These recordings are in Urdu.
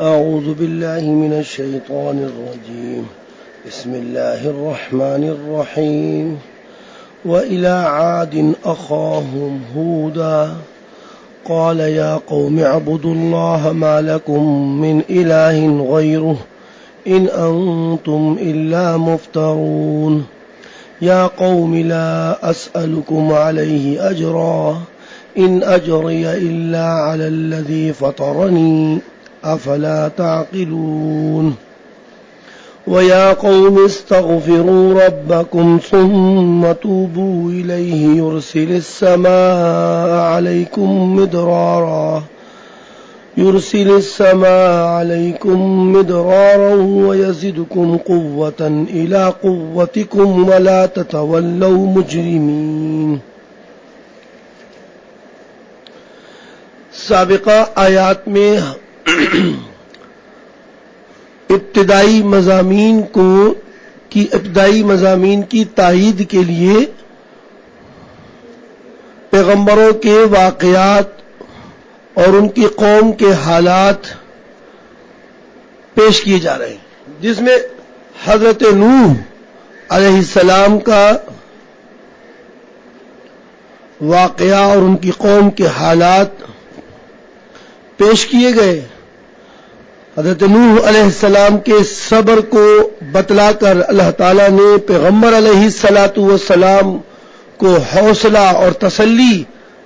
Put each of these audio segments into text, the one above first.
أعوذ بالله من الشيطان الرجيم. بسم الله الرحمن الرحيم. وإلى عاد أخاهم هودا قال يا قوم اعبدوا الله ما لكم من إله غيره إن أنتم إلا مفترون. يا قوم لا أسألكم عليه أجرا إن أجري إلا على الذي فطرني أفلا تعقلون. ويا قوم استغفروا ربكم ثم توبوا إليه يرسل السماء عليكم مدرارا ويزدكم قوة إلى قوتكم ولا تتولوا مجرمين. سابقہ آیات میں ابتدائی مضامین کی تائید کے لیے پیغمبروں کے واقعات اور ان کی قوم کے حالات پیش کیے جا رہے ہیں، جس میں حضرت نوح علیہ السلام کا واقعہ اور ان کی قوم کے حالات پیش کیے گئے۔ حضرت نوح علیہ السلام کے صبر کو بتلا کر اللہ تعالیٰ نے پیغمبر علیہ السلام کو حوصلہ اور تسلی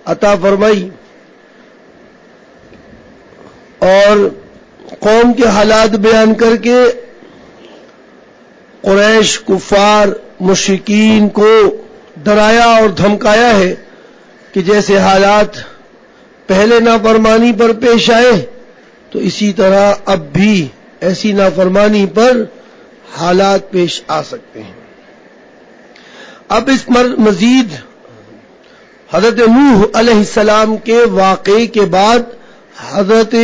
عطا فرمائی، اور قوم کے حالات بیان کر کے قریش کفار مشرکین کو ڈرایا اور دھمکایا ہے کہ جیسے حالات پہلے نافرمانی پر پیش آئے تو اسی طرح اب بھی ایسی نافرمانی پر حالات پیش آ سکتے ہیں۔ اب اس مزید حضرت نوح علیہ السلام کے واقعے کے بعد حضرت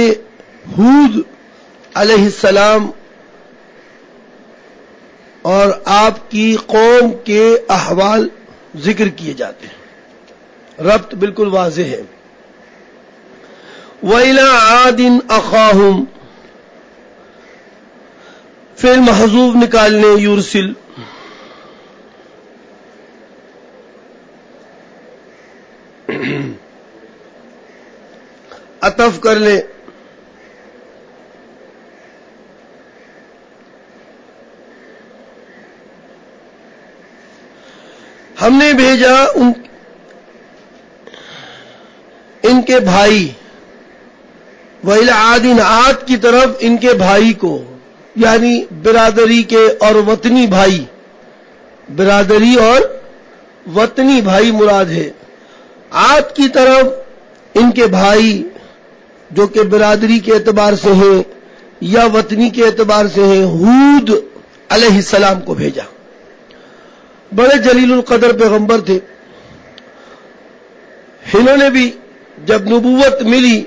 ہود علیہ السلام اور آپ کی قوم کے احوال ذکر کیے جاتے ہیں۔ ربط بالکل واضح ہے۔ وَإِلَىٰ عَادٍ أَخَاهُمْ، فعل محذوف نکالنے، یرسل، عطف کر لیں، ہم نے بھیجا ان کے بھائی، وَإِلَىٰ عَادٍ، عاد کی طرف ان کے بھائی کو، یعنی برادری کے اور وطنی بھائی، برادری اور وطنی بھائی مراد ہے۔ عاد کی طرف ان کے بھائی جو کہ برادری کے اعتبار سے ہیں یا وطنی کے اعتبار سے ہیں، ہود علیہ السلام کو بھیجا۔ بڑے جلیل القدر پیغمبر تھے۔ انہوں نے بھی جب نبوت ملی،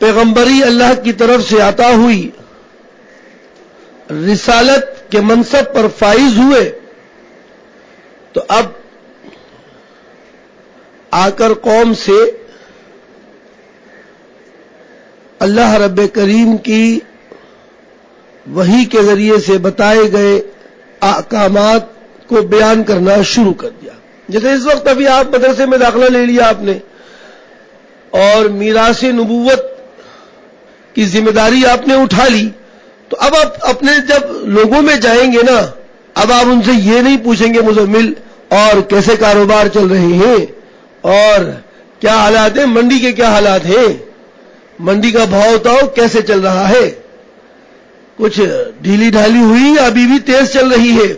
پیغمبری اللہ کی طرف سے عطا ہوئی، رسالت کے منصب پر فائز ہوئے، تو اب آ کر قوم سے اللہ رب کریم کی وحی کے ذریعے سے بتائے گئے احکامات کو بیان کرنا شروع کر دیا۔ جیسے اس وقت ابھی آپ مدرسے میں داخلہ لے لیا آپ نے، اور میراث نبوت کی ذمہ داری آپ نے اٹھا لی، تو اب آپ اپنے جب لوگوں میں جائیں گے نا، اب آپ ان سے یہ نہیں پوچھیں گے مزمل اور کیسے کاروبار چل رہے ہیں اور کیا حالات ہیں، منڈی کے کیا حالات ہیں، منڈی کا بھاؤ بتاؤ کیسے چل رہا ہے، کچھ ڈھیلی ڈھالی ہوئی یا ابھی بھی تیز چل رہی ہے،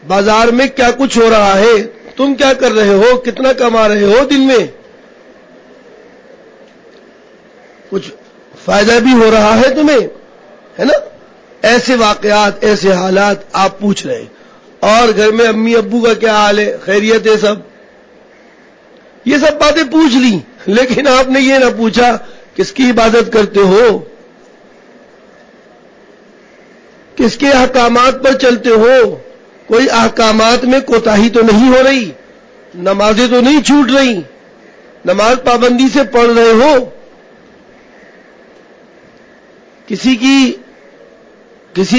بازار میں کیا کچھ ہو رہا ہے، تم کیا کر رہے ہو، کتنا کما رہے ہو دن میں، کچھ فائدہ بھی ہو رہا ہے تمہیں، ہے نا؟ ایسے واقعات، ایسے حالات آپ پوچھ رہے ہیں۔ اور گھر میں امی ابو کا کیا حال ہے، خیریت ہے سب، یہ سب باتیں پوچھ لی، لیکن آپ نے یہ نہ پوچھا کس کی عبادت کرتے ہو، کس کے احکامات پر چلتے ہو، کوئی احکامات میں کوتاہی تو نہیں ہو رہی، نمازیں تو نہیں چھوٹ رہی، نماز پابندی سے پڑھ رہے ہو، کسی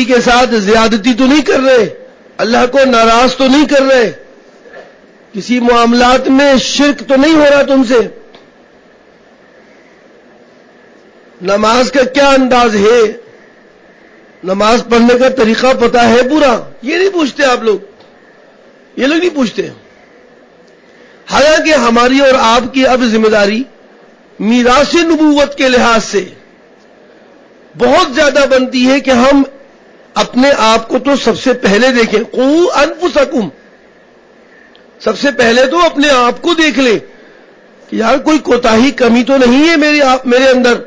کے ساتھ زیادتی تو نہیں کر رہے، اللہ کو ناراض تو نہیں کر رہے، کسی معاملات میں شرک تو نہیں ہو رہا تم سے، نماز کا کیا انداز ہے، نماز پڑھنے کا طریقہ پتا ہے پورا، یہ نہیں پوچھتے آپ لوگ، یہ لوگ نہیں پوچھتے۔ حالانکہ ہماری اور آپ کی اب ذمہ داری میراث نبوت کے لحاظ سے بہت زیادہ بنتی ہے کہ ہم اپنے آپ کو تو سب سے پہلے دیکھیں، قوا انفسکم، سب سے پہلے تو اپنے آپ کو دیکھ لیں کہ یار کوئی کوتاہی کمی تو نہیں ہے میرے اندر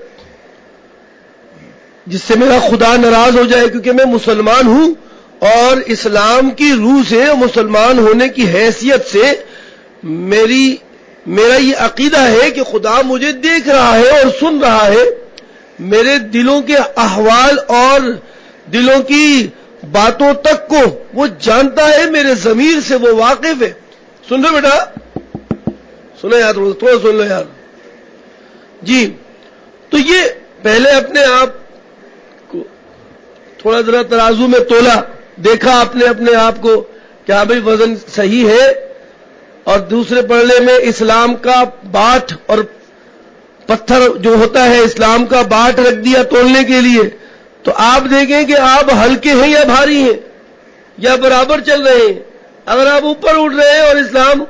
جس سے میرا خدا ناراض ہو جائے، کیونکہ میں مسلمان ہوں اور اسلام کی روح سے، مسلمان ہونے کی حیثیت سے میرا یہ عقیدہ ہے کہ خدا مجھے دیکھ رہا ہے اور سن رہا ہے، میرے دلوں کے احوال اور دلوں کی باتوں تک کو وہ جانتا ہے، میرے ضمیر سے وہ واقف ہے۔ سن رہے بیٹا؟ سنو یار، تھوڑا سن لو یار جی۔ تو یہ پہلے اپنے آپ کو تھوڑا ذرا ترازو میں تولا، دیکھا اپنے آپ کو کہ ہاں بھائی وزن صحیح ہے، اور دوسرے پڑھنے میں اسلام کا باٹ اور پتھر جو ہوتا ہے اسلام کا باٹ رکھ دیا تولنے کے لیے، تو آپ دیکھیں کہ آپ ہلکے ہیں یا بھاری ہیں یا برابر چل رہے ہیں۔ اگر آپ اوپر اٹھ رہے ہیں اور اسلام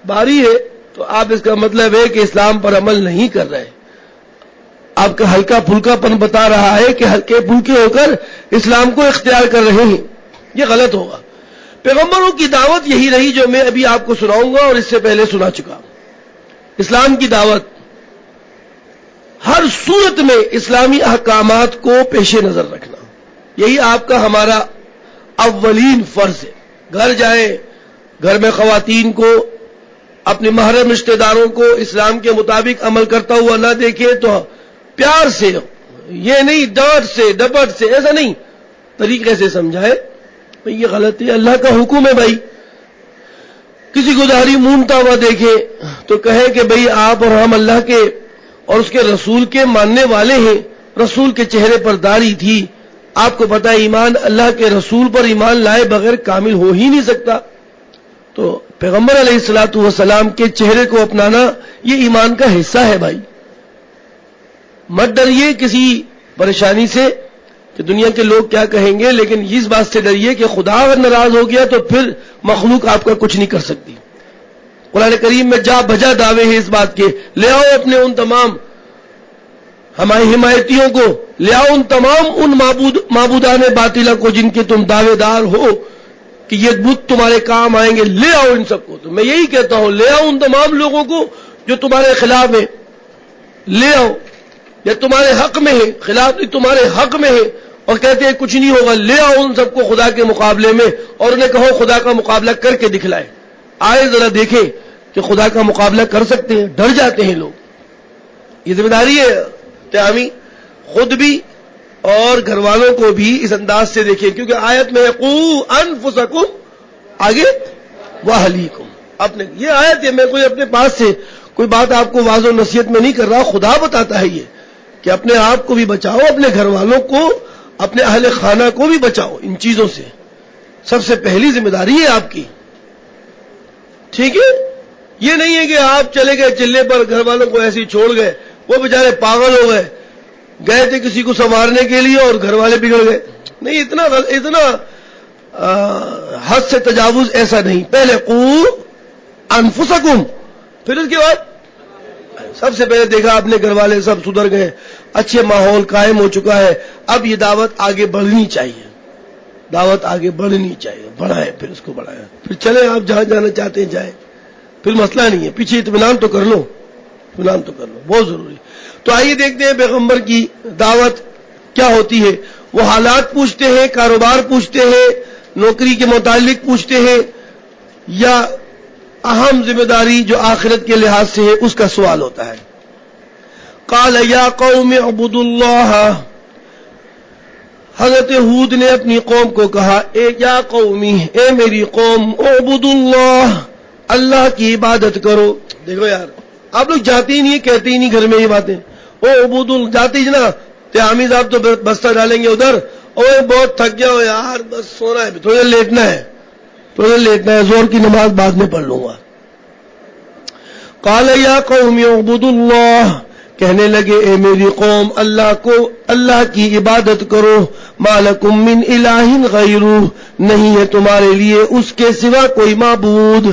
بھاری ہے تو آپ اس کا مطلب ہے کہ اسلام پر عمل نہیں کر رہے، آپ کا ہلکا پھلکا پن بتا رہا ہے کہ ہلکے پھلکے ہو کر اسلام کو اختیار کر رہے ہیں، یہ غلط ہوگا۔ پیغمبروں کی دعوت یہی رہی جو میں ابھی آپ کو سناؤں گا اور اس سے پہلے سنا چکا۔ اسلام کی دعوت ہر صورت میں اسلامی احکامات کو پیش نظر رکھنا، یہی آپ کا ہمارا اولین فرض ہے۔ گھر جائیں، گھر میں خواتین کو، اپنے محرم رشتہ داروں کو اسلام کے مطابق عمل کرتا ہوا نہ دیکھیں تو پیار سے، یہ نہیں ڈانٹ سے ڈپٹ سے، ایسا نہیں، طریقے سے سمجھائے بھئی یہ غلط ہے، اللہ کا حکم ہے بھائی۔ کسی کو داڑھی مونتا ہوا دیکھے تو کہے کہ بھئی آپ اور ہم اللہ کے اور اس کے رسول کے ماننے والے ہیں، رسول کے چہرے پر داڑھی تھی، آپ کو پتا ہے ایمان اللہ کے رسول پر ایمان لائے بغیر کامل ہو ہی نہیں سکتا، تو پیغمبر علیہ الصلوۃ والسلام کے چہرے کو اپنانا یہ ایمان کا حصہ ہے بھائی۔ مت ڈریے کسی پریشانی سے کہ دنیا کے لوگ کیا کہیں گے، لیکن اس بات سے ڈریے کہ خدا اگر ناراض ہو گیا تو پھر مخلوق آپ کا کچھ نہیں کر سکتی۔ قرآن کریم میں جا بجا دعوے ہیں اس بات کے، لے آؤ اپنے ان تمام ہمارے حمایتیوں کو، لے آؤ ان تمام ان معبودان باطلہ کو جن کے تم دعوے دار ہو کہ یہ بت تمہارے کام آئیں گے، لے آؤ ان سب کو۔ تو میں یہی کہتا ہوں، لے آؤ ان تمام لوگوں کو جو تمہارے خلاف ہیں، لے آؤ، یا تمہارے حق میں ہے، خلاف نہیں تمہارے حق میں ہے اور کہتے ہیں کچھ نہیں ہوگا، لے آؤ ان سب کو خدا کے مقابلے میں اور انہیں کہو خدا کا مقابلہ کر کے دکھلائے۔ آئے ذرا دیکھیں کہ خدا کا مقابلہ کر سکتے ہیں، ڈر جاتے ہیں لوگ۔ یہ ذمہ داری ہے تیامی، خود بھی اور گھر والوں کو بھی اس انداز سے دیکھیں، کیونکہ آیت میں قوا انفسکم آگے واہلیکم، اپنے یہ آیت ہے، میں کوئی اپنے پاس سے کوئی بات آپ کو واضح و نصیحت میں نہیں کر رہا، خدا بتاتا ہے یہ کہ اپنے آپ کو بھی بچاؤ، اپنے گھر والوں کو، اپنے اہل خانہ کو بھی بچاؤ ان چیزوں سے، سب سے پہلی ذمہ داری ہے آپ کی، ٹھیک ہے؟ یہ نہیں ہے کہ آپ چلے گئے چلے پر گھر والوں کو ایسے ہی چھوڑ گئے، وہ بیچارے پاگل ہو گئے، گئے تھے کسی کو سنوارنے کے لیے اور گھر والے بگڑ گئے، نہیں، اتنا حد سے تجاوز ایسا نہیں۔ پہلے قوا انفسکم، پھر اس کے بعد سب سے پہلے دیکھا اپنے گھر والے سب سدھر گئے، اچھے ماحول قائم ہو چکا ہے، اب یہ دعوت آگے بڑھنی چاہیے، دعوت آگے بڑھنی چاہیے، بڑھائیں، پھر اس کو بڑھائیں، پھر چلیں آپ جہاں جانا چاہتے ہیں جائیں، پھر مسئلہ نہیں ہے، پیچھے اطمینان تو کر لو، اطمینان تو کر لو، بہت ضروری۔ تو آئیے دیکھتے ہیں پیغمبر کی دعوت کیا ہوتی ہے۔ وہ حالات پوچھتے ہیں، کاروبار پوچھتے ہیں، نوکری کے متعلق پوچھتے ہیں، یا اہم ذمہ داری جو آخرت کے لحاظ سے ہے اس کا سوال ہوتا ہے۔ قال یا قوم اعبدوا اللہ، حضرت ہود نے اپنی قوم کو کہا، اے یا قومی، اے میری قوم، اعبدوا اللہ، اللہ کی عبادت کرو۔ دیکھو یار، آپ لوگ جاتے ہی نہیں، کہتے ہی نہیں گھر میں یہ باتیں، اعبدوا، جاتے ہی نا، حامد صاحب تو بستہ ڈالیں گے ادھر، اور بہت تھک گیا ہو یار، بس سونا ہے، تھوڑا لیٹنا ہے، تھوڑا لیٹنا ہے، زور کی نماز بعد میں پڑھ لوں گا۔ قال یا قوم اعبدوا اللہ، کہنے لگے اے میری قوم اللہ کو، اللہ کی عبادت کرو، ما لکم من الہ غیرہ، نہیں ہے تمہارے لیے اس کے سوا کوئی معبود،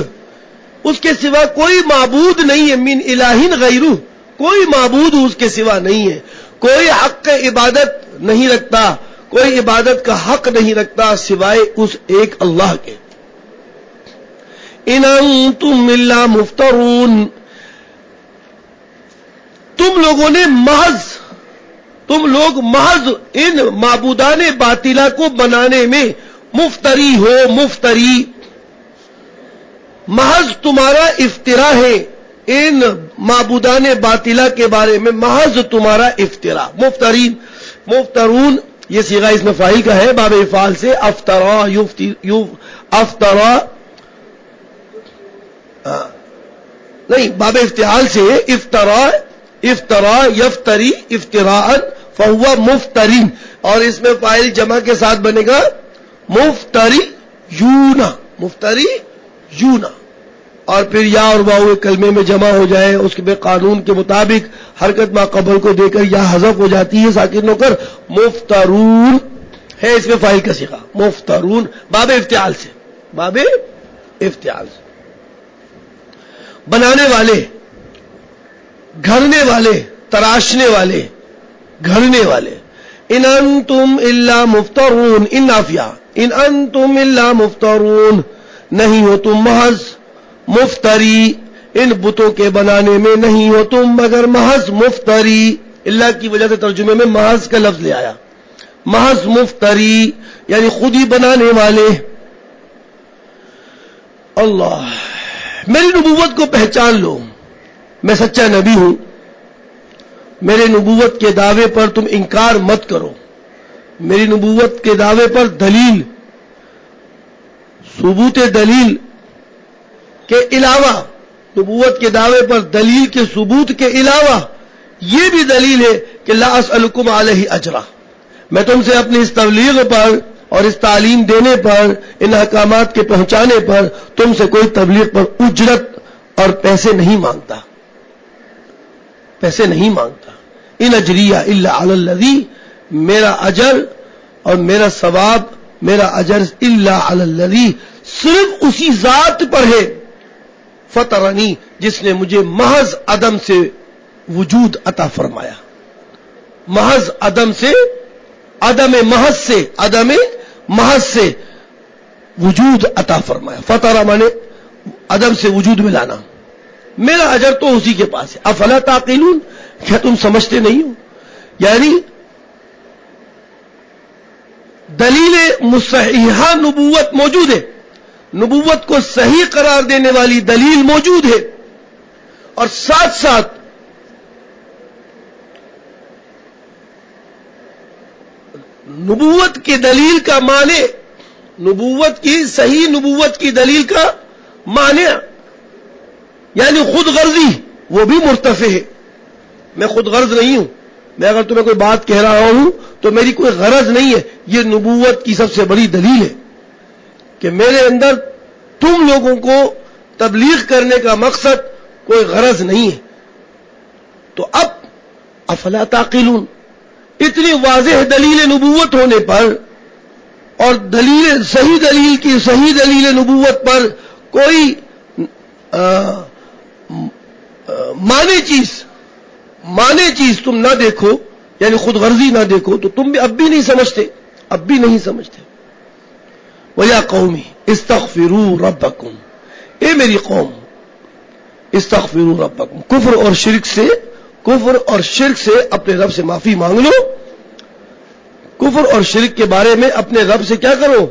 اس کے سوا کوئی معبود نہیں ہے، من الہ غیرہ، کوئی معبود اس کے سوا نہیں ہے، کوئی حق عبادت نہیں رکھتا، کوئی عبادت کا حق نہیں رکھتا سوائے اس ایک اللہ کے۔ ان انتم الا مفترون، تم لوگ محض ان معبودان باطلہ کو بنانے میں مفتری ہو، مفتری، محض تمہارا افترا ہے، ان معبودان باطلہ کے بارے میں محض تمہارا افترا۔ مفترون یہ صیغہ اس میں فاعل کا ہے، باب افعال سے، افطرا افطرا نہیں، باب افتعال سے، افطرا یفتری افتراء فہو مفترین، اور اس میں فاعل جمع کے ساتھ بنے گا مفتری یونا، مفتری یونا، اور پھر یا اور واو کلمے میں جمع ہو جائے، اس کے قانون کے مطابق حرکت ما قبل کو دے کر یا حذف ہو جاتی ہے ساکن ہو کر مفترون ہے، اس میں فاعل کا صیغہ مفترون، باب افتعال سے، باب افتعال سے، بنانے والے، گھرنے والے، تراشنے والے، گھرنے والے۔ ان انتم الا مفترون، ان نافیہ، ان انتم الا مفترون، نہیں ہو تم محض مفتری، ان بتوں کے بنانے میں نہیں ہو تم مگر محض مفتری، اللہ کی وجہ سے ترجمے میں محض کا لفظ لے آیا، محض مفتری یعنی خود ہی بنانے والے۔ اللہ، میری نبوت کو پہچان لو، میں سچا نبی ہوں، میرے نبوت کے دعوے پر تم انکار مت کرو، میری نبوت کے دعوے پر دلیل، ثبوت دلیل کے علاوہ، نبوت کے دعوے پر دلیل کے ثبوت کے علاوہ یہ بھی دلیل ہے کہ لا اسألکم علیہ اجرا، میں تم سے اپنی اس تبلیغ پر اور اس تعلیم دینے پر، ان احکامات کے پہنچانے پر تم سے کوئی تبلیغ پر اجرت اور پیسے نہیں مانگتا، پیسے نہیں مانگتا۔ ان اجریہ الا علی الذی، میرا اجر اور میرا ثواب، میرا اجر الا علی الذی، صرف اسی ذات پر ہے، فطرنی، جس نے مجھے محض عدم سے وجود عطا فرمایا، محض عدم سے، عدم محض سے، عدم محض سے وجود عطا فرمایا، فطرہ مانے عدم سے وجود میں لانا، میرا اجر تو اسی کے پاس ہے۔ افلا تعقلون، کیا تم سمجھتے نہیں ہو؟ یعنی دلیل مصححہ نبوت موجود ہے، نبوت کو صحیح قرار دینے والی دلیل موجود ہے، اور ساتھ ساتھ نبوت کی دلیل کا معنی، نبوت کی صحیح نبوت کی دلیل کا معنی یعنی خود غرضی، وہ بھی مرتفع ہے۔ میں خود غرض نہیں ہوں، میں اگر تمہیں کوئی بات کہہ رہا ہوں تو میری کوئی غرض نہیں ہے، یہ نبوت کی سب سے بڑی دلیل ہے کہ میرے اندر تم لوگوں کو تبلیغ کرنے کا مقصد کوئی غرض نہیں ہے۔ تو اب افلا تعقلون، اتنی واضح دلیل نبوت ہونے پر اور دلیل صحیح دلیل نبوت پر کوئی مانے چیز تم نہ دیکھو، یعنی خود غرضی نہ دیکھو، تو تم بھی اب بھی نہیں سمجھتے، اب بھی نہیں سمجھتے۔ وَيَا قَوْمِ اسْتَغْفِرُوا رَبَّكُمْ، اے میری قوم، استغفروا ربکم، کفر اور شرک سے اپنے رب سے معافی مانگ لو، کفر اور شرک کے بارے میں اپنے رب سے کیا کرو؟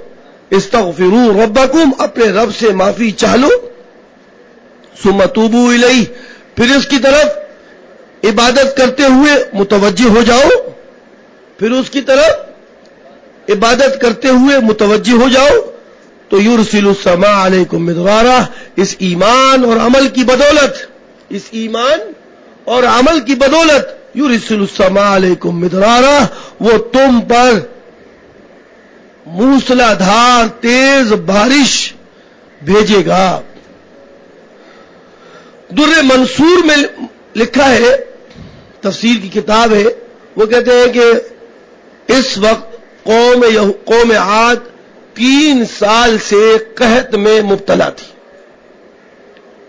استغفروا ربکم، اپنے رب سے معافی چاہ لو، ثم توبوا الیہ، پھر اس کی طرف عبادت کرتے ہوئے متوجہ ہو جاؤ، پھر اس کی طرف عبادت کرتے ہوئے متوجہ ہو جاؤ، تو یرسل السماء علیکم مدرارا، اس ایمان اور عمل کی بدولت یرسل السماء علیکم مدرارا، وہ تم پر موسلا دھار تیز بارش بھیجے گا۔ در منصور میں لکھا ہے، تفسیر کی کتاب ہے، وہ کہتے ہیں کہ اس وقت قوم عاد 3 سال سے قحط میں مبتلا تھی،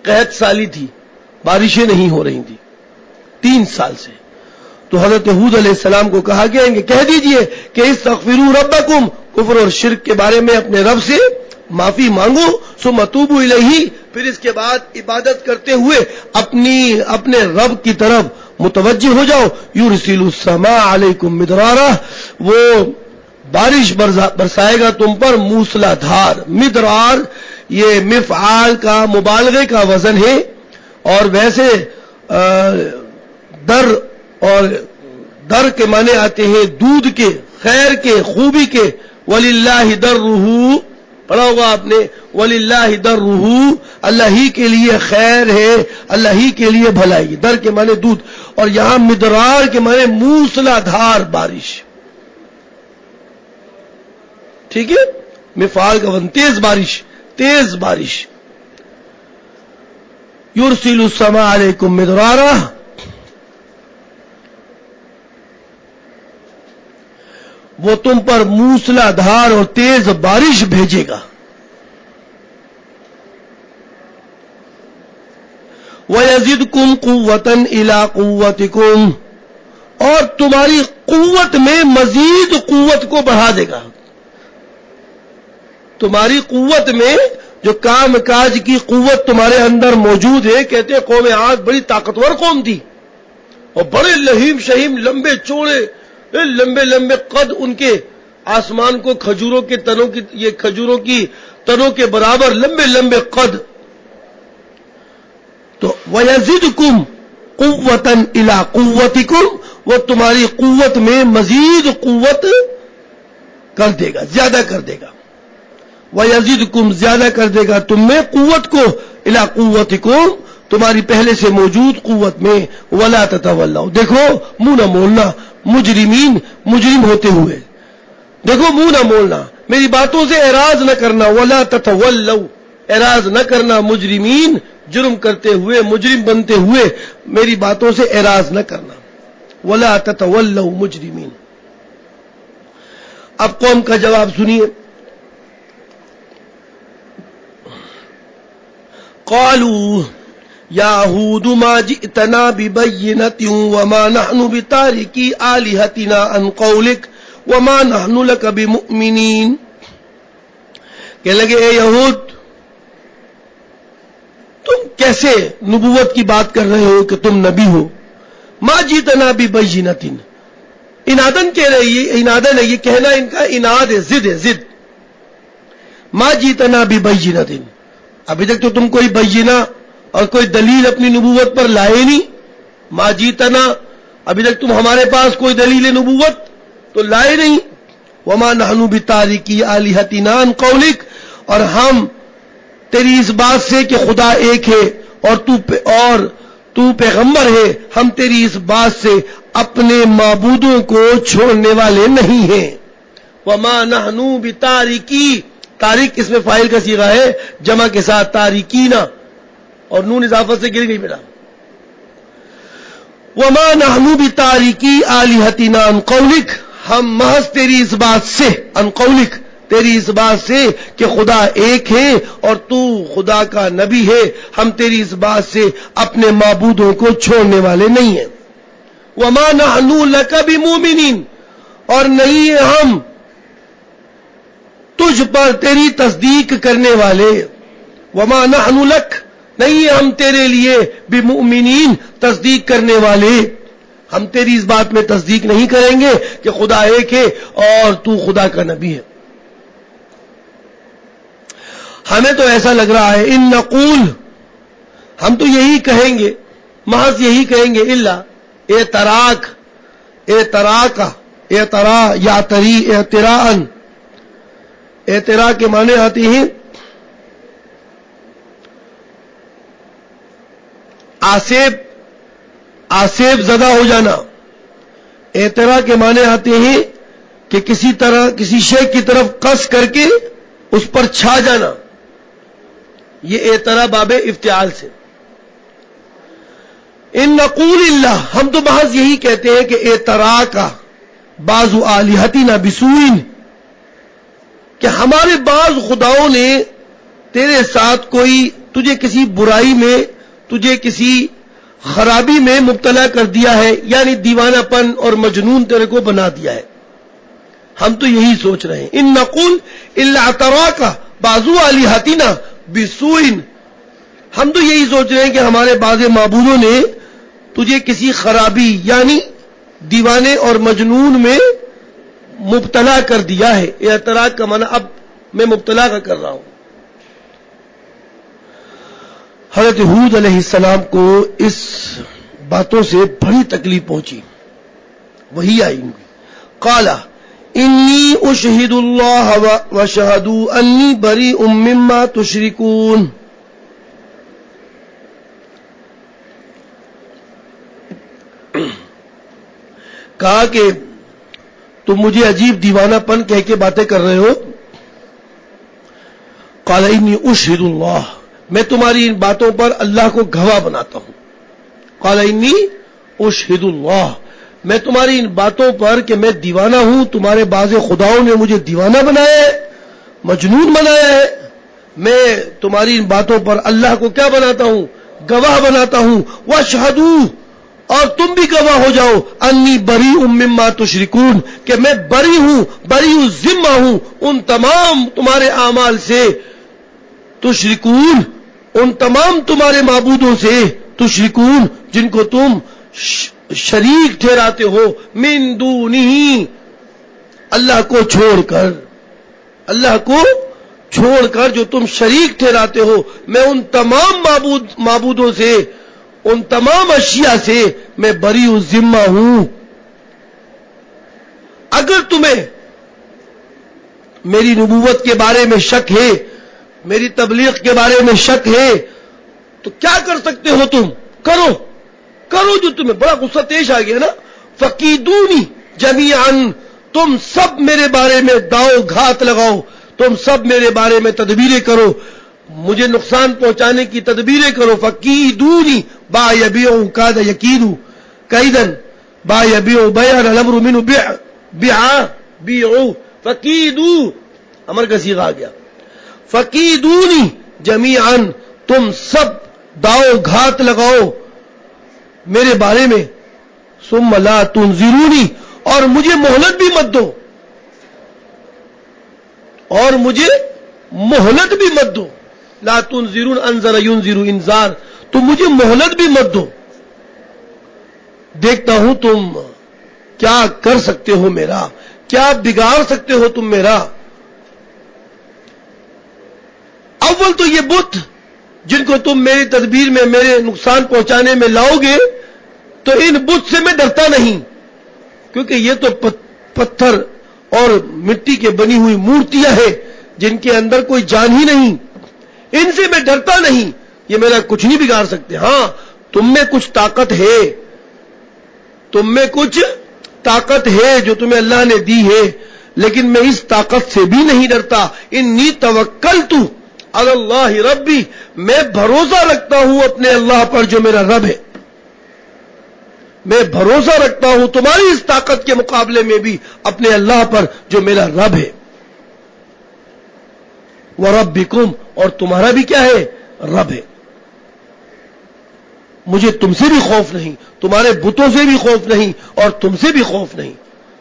قحط سالی تھی، بارشیں نہیں ہو رہی تھی 3 سال سے۔ تو حضرت ہود علیہ السلام کو کہا گیا کہ کہہ دیجئے کہ استغفروا ربکم، کفر اور شرک کے بارے میں اپنے رب سے معافی مانگو، ثم توبوا الیہ، پھر اس کے بعد عبادت کرتے ہوئے اپنے رب کی طرف متوجہ ہو جاؤ۔ یرسل السماء علیکم مدرارا، وہ بارش برسائے گا تم پر موسلا دھار۔ مدرار یہ مفعال کا مبالغے کا وزن ہے، اور ویسے در کے معنی آتے ہیں دودھ کے، خیر کے، خوبی کے۔ وَلِلَّهِ دَرُّهُ پڑھا ہوگا آپ نے، وَلِلَّهِ دَرُّهُ، اللہ ہی کے لیے خیر ہے، اللہ ہی کے لیے بھلائی۔ در کے معنی دودھ، اور یہاں مدرار کے معنی موسلا دھار بارش، ٹھیک ہے، مفعال کا وزن تیز بارش، تیز بارش۔ یرسل السماء علیکم مدرارا، وہ تم پر موسلا دھار اور تیز بارش بھیجے گا۔ وَيَزِدْكُمْ قُوَّةً إِلَىٰ قُوَّتِكُمْ، اور تمہاری قوت میں مزید قوت کو بڑھا دے گا۔ تمہاری قوت میں جو کام کاج کی قوت تمہارے اندر موجود ہے، کہتے ہیں قوم عاد بڑی طاقتور قوم تھی، اور بڑے لہیم شہیم، لمبے چوڑے، لمبے لمبے قد ان کے، آسمان کو کھجوروں کے تنوں کی، یہ کھجوروں کی تنوں کے برابر لمبے لمبے قد۔ تو وَيَزِدْكُمْ قُوَّةً إِلَىٰ قُوَّتِكُمْ، وہ تمہاری قوت میں مزید قوت کر دے گا، زیادہ کر دے گا۔ وَيَزِدْكُمْ، زیادہ کر دے گا تم میں قوت کو، إِلَىٰ قُوَّتِكُمْ، تمہاری پہلے سے موجود قوت میں۔ وَلَا تَتَوَلَّوْا، دیکھو منہ نہ مولنا، مجرمین، مجرم ہوتے ہوئے، دیکھو منہ نہ مولنا، میری باتوں سے اعراض نہ کرنا۔ وَلَا تَتَوَلَّوْا، اعراض نہ کرنا، مجرمین، جرم کرتے ہوئے، مجرم بنتے ہوئے میری باتوں سے اعراض نہ کرنا۔ وَلَا تَتَوَلَّوْا مُجْرِمِينَ۔ اب قوم کا جواب سنیے۔ قالوا یا ہود ما جئتنا ببینۃ وما نحن بتارکی آلہتنا عن قولک وما نحن لک بمؤمنین، کہنے لگے اے یہود، تم کیسے نبوت کی بات کر رہے ہو کہ تم نبی ہو؟ ما جئتنا ببینۃ، انادن کہہ رہے، یہ انادن ہے، یہ کہنا ان کا اناد ہے، ضد ہے، ضد۔ ما جئتنا ببینۃ، ابھی تک تو تم کوئی بینہ اور کوئی دلیل اپنی نبوت پر لائے نہیں۔ ما جئتنا، ابھی تک تم ہمارے پاس کوئی دلیل نبوت تو لائے نہیں۔ وما نحن بتارکی آلہتنا عن قولک، اور ہم تیری اس بات سے کہ خدا ایک ہے اور تو پیغمبر ہے، ہم تیری اس بات سے اپنے معبودوں کو چھوڑنے والے نہیں ہیں۔ وما نحن بتارکی، تاریک اس میں فاعل کا صیغہ ہے، جمع کے ساتھ تاریکینا، اور نون اضافت سے گر گئی بیٹا۔ وما نحن بتارکی آلہتنا عن قولک، ہم محض تیری اس بات سے، عن قولک، تیری اس بات سے کہ خدا ایک ہے اور تو خدا کا نبی ہے، ہم تیری اس بات سے اپنے معبودوں کو چھوڑنے والے نہیں ہیں۔ وما نحن لک بمؤمنین، اور نہیں ہم تجھ پر تیری تصدیق کرنے والے۔ وما نحن لک، نہیں ہم تیرے لیے بمؤمنین، تصدیق کرنے والے، ہم تیری اس بات میں تصدیق نہیں کریں گے کہ خدا ایک ہے اور تو خدا کا نبی ہے۔ ہمیں تو ایسا لگ رہا ہے، ان نقول، ہم تو یہی کہیں گے، محض یہی کہیں گے، الا اعتراک، اعتراکا، اعترا یا تری، اعتراءن، اعتراء کے معنی آتے ہیں آسیب زدہ ہو جانا، اعتراء کے معنی آتے ہیں کہ کسی طرح کسی شے کی طرف قص کر کے اس پر چھا جانا، یہ اعتراء باب افتعال سے۔ ان نقول اللہ، ہم تو محض یہی کہتے ہیں کہ اعتراء کا بعض آلہتنا بسوء، کہ ہمارے بعض خداؤں نے تیرے ساتھ تجھے کسی برائی میں، تجھے کسی خرابی میں مبتلا کر دیا ہے، یعنی دیوانہ پن اور مجنون تیرے کو بنا دیا ہے۔ ہم تو یہی سوچ رہے ہیں، ان نقول الا اعتراک بعض آلہتنا بسوء، ہم تو یہی سوچ رہے ہیں کہ ہمارے بعض معبودوں نے تجھے کسی خرابی یعنی دیوانے اور مجنون میں مبتلا کر دیا ہے۔ اعتراک کا معنی اب میں مبتلا کا کر رہا ہوں۔ حضرت ہود علیہ السلام کو اس باتوں سے بڑی تکلیف پہنچی، وہی آئی ہوئی، قال انی اشہد اللہ وشہدوا انی بریء مما تشرکون، کہا کہ تم مجھے عجیب دیوانہ پن کہہ کے باتیں کر رہے ہو۔ قال انی اشہد اللہ، میں تمہاری ان باتوں پر اللہ کو گواہ بناتا ہوں۔ قال انی اشہد اللہ، میں تمہاری ان باتوں پر کہ میں دیوانہ ہوں، تمہارے بعض خداؤں نے مجھے دیوانہ بنایا ہے، مجنون بنایا ہے، میں تمہاری ان باتوں پر اللہ کو کیا بناتا ہوں؟ گواہ بناتا ہوں۔ واشہدوا، اور تم بھی گواہ ہو جاؤ، انی بریء مما تشرکون، کہ میں بری ہوں، بریء الذمہ ہوں ان تمام تمہارے اعمال سے، تشرکون ان تمام تمہارے معبودوں سے، تشرکون جن کو تم شریک ٹھہراتے ہو، من دونہ، اللہ کو چھوڑ کر، اللہ کو چھوڑ کر جو تم شریک ٹھہراتے ہو، میں ان تمام معبودوں سے، ان تمام اشیاء سے میں بری الذمہ ہوں۔ اگر تمہیں میری نبوت کے بارے میں شک ہے، میری تبلیغ کے بارے میں شک ہے، تو کیا کر سکتے ہو تم؟ کرو جو تمہیں بڑا غصہ پیش آ گیا نا، فقیدونی جمیعا، تم سب میرے بارے میں داؤ گھات لگاؤ، تم سب میرے بارے میں تدبیریں کرو، مجھے نقصان پہنچانے کی تدبیریں کرو۔ فقیدونی با یبیع کاد یکید کیدا، با یبیع بیع الامر منه بیع، فقیدو امر کا صیغہ آ گیا، فقیدونی جمیعا، تم سب داؤ گھات لگاؤ میرے بارے میں، ثم لا تنظرونی، اور مجھے مہلت بھی مت دو، اور مجھے مہلت بھی مت دو، لا تنظرون انذر ينذر انذار، تم مجھے مہلت بھی مت دو، دیکھتا ہوں تم کیا کر سکتے ہو، میرا کیا بگاڑ سکتے ہو تم میرا۔ اول تو یہ بت جن کو تم میری تدبیر میں میرے نقصان پہنچانے میں لاؤ گے، تو ان بت سے میں ڈرتا نہیں، کیونکہ یہ تو پتھر اور مٹی کے بنی ہوئی مورتیاں ہیں جن کے اندر کوئی جان ہی نہیں، ان سے میں ڈرتا نہیں، یہ میرا کچھ نہیں بگاڑ سکتے۔ ہاں تم میں کچھ طاقت ہے، تم میں کچھ طاقت ہے جو تمہیں اللہ نے دی ہے، لیکن میں اس طاقت سے بھی نہیں ڈرتا۔ انی توکلت علی اللہ ربی، میں بھروسہ رکھتا ہوں اپنے اللہ پر جو میرا رب ہے، میں بھروسہ رکھتا ہوں تمہاری اس طاقت کے مقابلے میں بھی اپنے اللہ پر جو میرا رب ہے۔ وَرَبِّكُمْ، اور تمہارا بھی کیا ہے؟ رب ہے۔ مجھے تم سے بھی خوف نہیں، تمہارے بتوں سے بھی خوف نہیں، اور تم سے بھی خوف نہیں،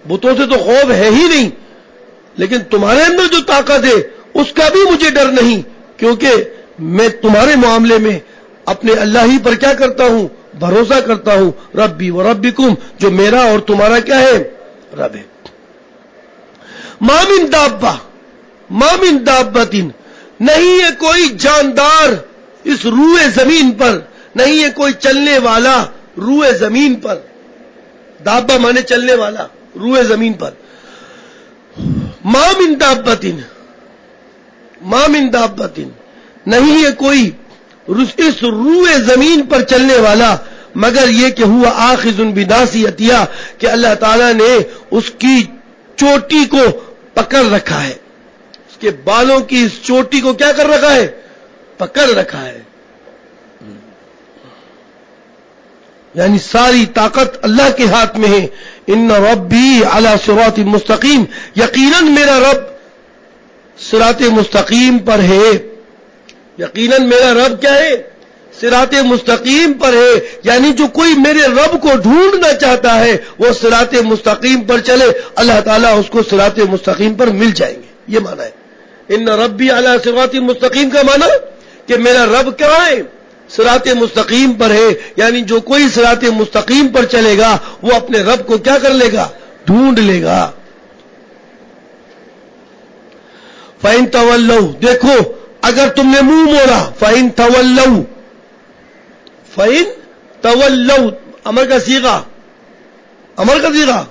بتوں سے تو خوف ہے ہی نہیں، لیکن تمہارے اندر جو طاقت ہے اس کا بھی مجھے ڈر نہیں، کیونکہ میں تمہارے معاملے میں اپنے اللہ ہی پر کیا کرتا ہوں؟ بھروسہ کرتا ہوں۔ ربی و ربکم، جو میرا اور تمہارا کیا ہے؟ رب ہے۔ ما من دابہ، ما من دابۃ، نہیں ہے کوئی جاندار اس روئے زمین پر، نہیں ہے کوئی چلنے والا روئے زمین پر، دابہ مانے چلنے والا، روئے زمین پر۔ ما من دابۃ، ما من دابۃ، نہیں ہے کوئی اس روئے زمین پر چلنے والا، مگر یہ کہ ہوا آخذ بناصیتها کہ اللہ تعالیٰ نے اس کی چوٹی کو پکڑ رکھا ہے، اس کے بالوں کی اس چوٹی کو کیا کر رکھا ہے؟ پکڑ رکھا ہے. یعنی ساری طاقت اللہ کے ہاتھ میں ہے. ان ربی علی صراط مستقیم، یقیناً میرا رب صراط مستقیم پر ہے. یقیناً میرا رب کیا ہے؟ صراط مستقیم پر ہے. یعنی جو کوئی میرے رب کو ڈھونڈنا چاہتا ہے وہ صراط مستقیم پر چلے، اللہ تعالیٰ اس کو صراط مستقیم پر مل جائیں گے. یہ معنی ہے ان ربی علی صراط مستقیم کا معنی کہ میرا رب کہاں ہے؟ صراط مستقیم پر ہے. یعنی جو کوئی صراط مستقیم پر چلے گا وہ اپنے رب کو کیا کر لے گا؟ ڈھونڈ لے گا. فَإِن تَوَلَّوْا، دیکھو اگر تم نے منہ موڑا، فَإِن تَوَلَّوْا، فَإِن تَوَلَّوْا امر کا صیغہ، امر کا صیغہ،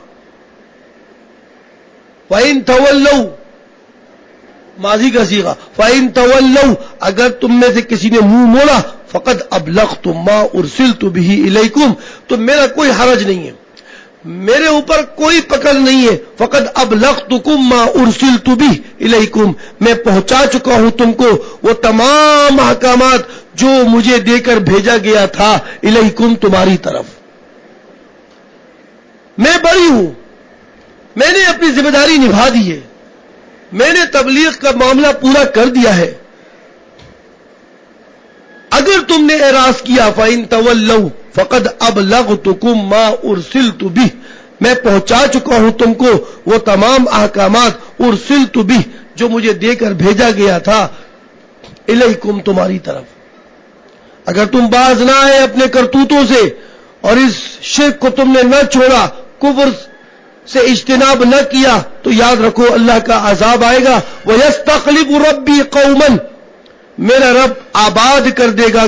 فَإِن تَوَلَّوْا ماضی کا صیغہ، فَإِن تَوَلَّوْا اگر تم میں سے کسی نے منہ موڑا، فقد ابلغت ما ارسلت به الیکم، تو میرا کوئی حرج نہیں ہے، میرے اوپر کوئی پکڑ نہیں ہے. فقد ابلغتکم ما ارسلت به الیکم، میں پہنچا چکا ہوں تم کو وہ تمام احکامات جو مجھے دے کر بھیجا گیا تھا، الیکم تمہاری طرف. میں بری ہوں، میں نے اپنی ذمہ داری نبھا دی ہے، میں نے تبلیغ کا معاملہ پورا کر دیا ہے. اگر تم نے اعراض کیا، فَإِن تَوَلَّوْا فَقَدْ أَبْلَغْتُكُمْ مَا أُرْسِلْتُ بِهِ، میں پہنچا چکا ہوں تم کو وہ تمام احکامات ارسلت به جو مجھے دے کر بھیجا گیا تھا، الیکم تمہاری طرف. اگر تم باز نہ آئے اپنے کرتوتوں سے اور اس شرک کو تم نے نہ چھوڑا، کفر سے اجتناب نہ کیا، تو یاد رکھو اللہ کا عذاب آئے گا. وَيَسْتَخْلِفُ رَبِّي قَوْمًا، میرا رب آباد کر دے گا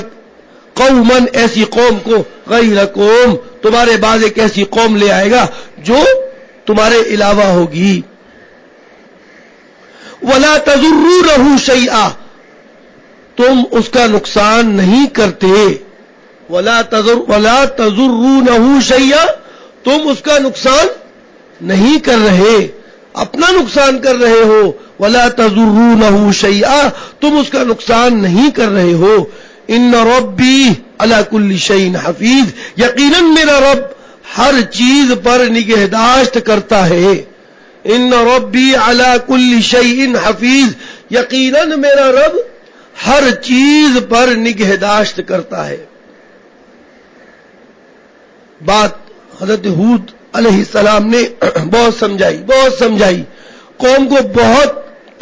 قومن ایسی قوم کو، غیرکم تمہارے بعد ایک ایسی قوم لے آئے گا جو تمہارے علاوہ ہوگی. ولا تضرونه شیئا، تم اس کا نقصان نہیں کرتے. ولا تضرونه شیئا، تم اس کا نقصان نہیں کر رہے، اپنا نقصان کر رہے ہو. ولا تضرونه شیئا، تم اس کا نقصان نہیں کر رہے ہو. ان ربی علی کل شیء حفیظ، یقیناً میرا رب ہر چیز پر نگہداشت کرتا ہے. ان ربی علی کل شیء حفیظ، یقیناً میرا رب ہر چیز پر نگہداشت کرتا ہے. بات حضرت ہود علیہ السلام نے بہت سمجھائی، قوم کو بہت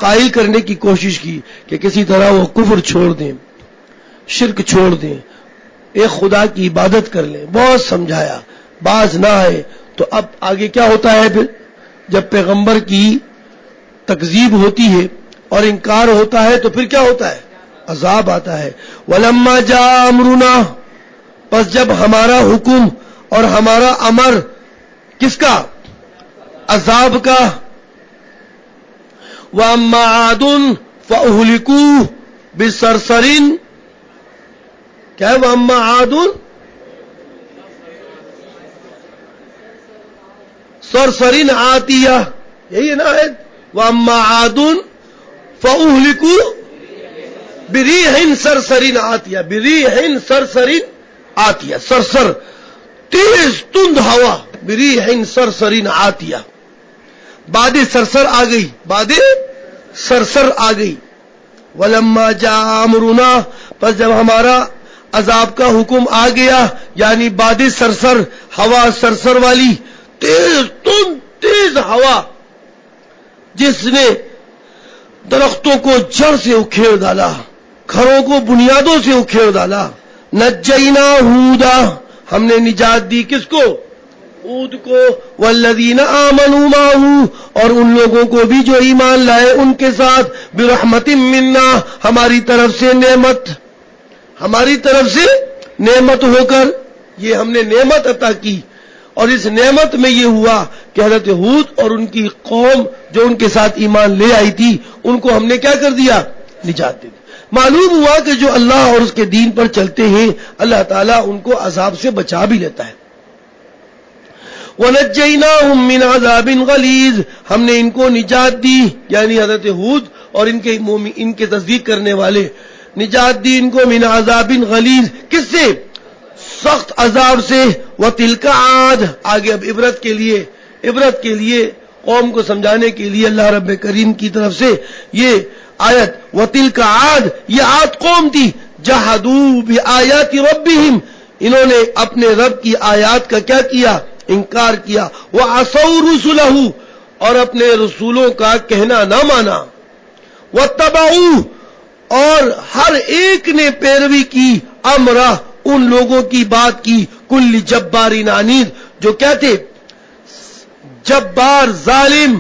قائل کرنے کی کوشش کی کہ کسی طرح وہ کفر چھوڑ دیں، شرک چھوڑ دیں، ایک خدا کی عبادت کر لیں. بہت سمجھایا، باز نہ آئے. تو اب آگے کیا ہوتا ہے پھر؟ جب پیغمبر کی تکذیب ہوتی ہے اور انکار ہوتا ہے تو پھر کیا ہوتا ہے؟ عذاب آتا ہے. وَلَمَّا جَاءَ أَمْرُنَا، پس جب ہمارا حکم اور ہمارا امر کس کا؟ عذاب کا. وَأَمَّا عَادٌ فَأُهْلِكُوا بِصَرْصَرٍ، کیا ہے وَأَمَّا عَادٌ صَرْصَرٍ عَاتِيَةٍ، یہی ہے نا آیت؟ وَأَمَّا عَادٌ فَأُهْلِكُوا بِرِيحٍ صَرْصَرٍ عَاتِيَةٍ، بِرِيحٍ صَرْصَرٍ عَاتِيَةٍ، سرسر تیز تند ہوا، بِرِيحٍ صَرْصَرٍ عَاتِيَةٍ، باد سرسر آ گئی، باد سرسر آ گئی. وَلَمَّا جَاءَ أَمْرُنَا، پس جب ہمارا عذاب کا حکم آ گیا، یعنی باد سرسر، ہوا سرسر والی، تیز تند تیز ہوا جس نے درختوں کو جڑ سے اکھیڑ ڈالا، گھروں کو بنیادوں سے اکھیڑ ڈالا. نجینا ہودا، ہم نے نجات دی کس کو؟ ہود کو. والذین آمنوا معه، اور ان لوگوں کو بھی جو ایمان لائے ان کے ساتھ. برحمت منا، ہماری طرف سے نعمت، ہماری طرف سے نعمت ہو کر یہ ہم نے نعمت عطا کی. اور اس نعمت میں یہ ہوا کہ حضرت ہود اور ان کی قوم جو ان کے ساتھ ایمان لے آئی تھی ان کو ہم نے کیا کر دیا؟ نجات دے دی. معلوم ہوا کہ جو اللہ اور اس کے دین پر چلتے ہیں اللہ تعالیٰ ان کو عذاب سے بچا بھی لیتا ہے. وَنَجَّيْنَاهُمْ مِنْ عَذَابٍ غَلِيظٍ، ہم نے ان کو نجات دی، یعنی حضرت ہود اور ان کے تصدیق کرنے والے، نجات دی ان کو من عذاب غلیظ، کس سے؟ سخت عذاب سے. وَتِلْكَ عَادٍ، آگے اب عبرت کے لیے قوم کو سمجھانے کے لیے اللہ رب کریم کی طرف سے یہ آیت. وَتِلْكَ عَادٍ، یہ عاد قوم تھی. جَحَدُوا بِآيَاتِ رَبِّهِمْ، انہوں نے اپنے رب کی آیات کا کیا کیا؟ انکار کیا. وَعَصَوْا رُسُلَهُ، اور اپنے رسولوں کا کہنا نہ مانا. وَاتَّبَعُوا، اور ہر ایک نے پیروی کی، امرہ، ان لوگوں کی بات کی، کل جبار عنید، جو کیا تھے؟ جبار، ظالم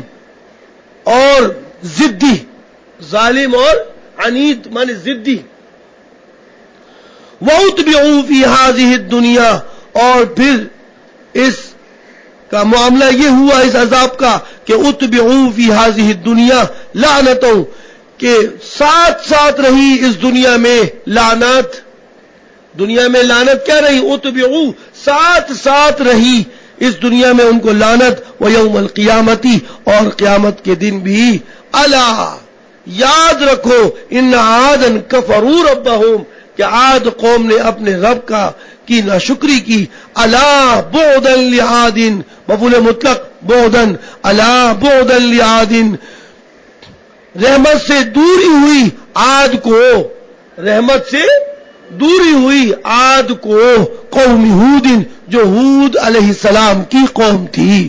اور ضدی. ظالم اور عنید مانے ضدی. وَأُتْبِعُوا فِي هَذِهِ الدُّنْيَا، اور پھر اس کا معاملہ یہ ہوا اس عذاب کا کہ اتبعوا فی هذه الدنیا لعنتوں، کہ ساتھ ساتھ رہی اس دنیا میں لعنت. دنیا میں لعنت کیا رہی؟ اتبعوا، ساتھ ساتھ رہی اس دنیا میں ان کو لعنت. ویوم القیامتی، اور قیامت کے دن بھی. الا، یاد رکھو، ان عادا کفروا ربہم، کہ عاد قوم نے اپنے رب کی ناشکری کی. الا بعدا لعاد، مفعول مطلق بعدا، الا بعدا لعاد، رحمت سے دوری ہوئی عاد کو، رحمت سے دوری ہوئی عاد کو. قوم ہود، جو ہود علیہ السلام کی قوم تھی.